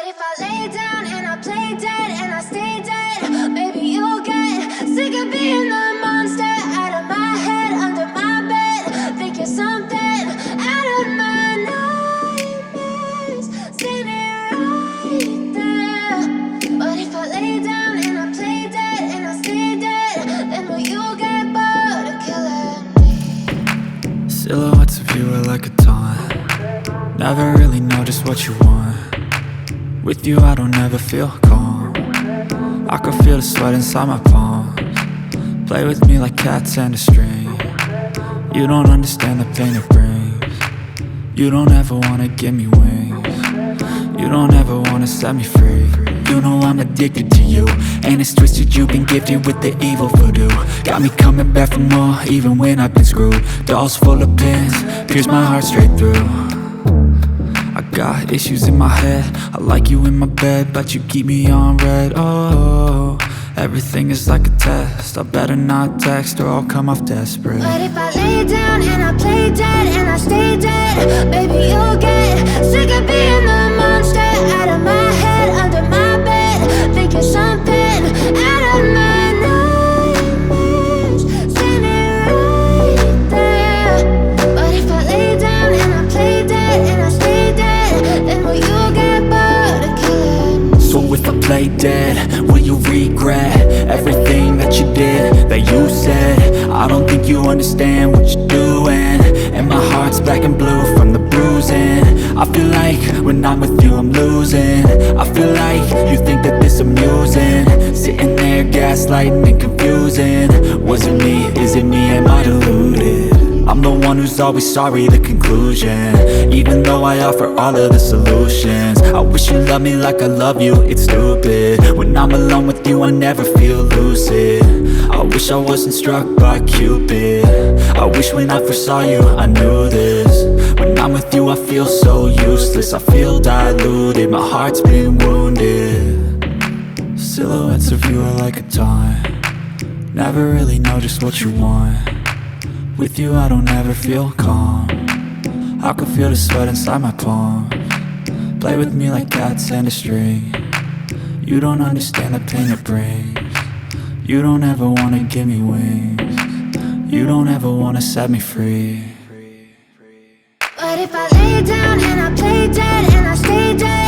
if I lay down and I play dead and I stay dead, maybe you'll get sick of being the monster out of my head, under my bed. Think you're something out of my nightmares, standing right there. But if I lay down and I play dead and I stay dead, then will you get bored of killing me? Silhouettes of you are like a taunt. Never really know just what you want. With you I don't ever feel calm. I can feel the sweat inside my palms. Play with me like cats and a string. You don't understand the pain it brings. You don't ever wanna give me wings. You don't ever wanna set me free. You know I'm addicted to you, and it's twisted, you've been gifted with the evil voodoo. Got me coming back for more, even when I've been screwed. Dolls full of pins, pierce my heart straight through. I got issues in my head, I like you in my bed, but you keep me on red. Oh, everything is like a test, I better not text or I'll come off desperate. But if I lay down and I play dead and I stay dead, baby you'll get sick of being the monster out of my head, under my bed. Think you're something out of my nightmares, standing right there. But if I lay down and I play dead and I stay dead, then will you get bored of killing me? So if I play dead, will you regret everything that you did, that you said? I don't think you understand what you're doing, and my heart's black and blue from the bruising. I feel like when I'm with you I'm losing. I feel like you think that this amusing, sitting there gaslighting and confusing. Was it me? Is it me? Am I deluded? I'm the one who's always sorry, the conclusion, even though I offer all of the solutions. I wish you loved me like I love you, it's stupid. When I'm alone with you I never feel lucid. I wish I wasn't struck by Cupid. I wish when I first saw you I knew this. When I'm with you I feel so useless, I feel diluted, my heart's been wounded. Silhouettes of you are like a taunt. Never really know just what you want. With you I don't ever feel calm. I can feel the sweat inside my palms. Play with me like cats and a string. You don't understand the pain it brings. You don't ever wanna give me wings. You don't ever wanna set me free. But if I lay down and I play dead and I stay dead,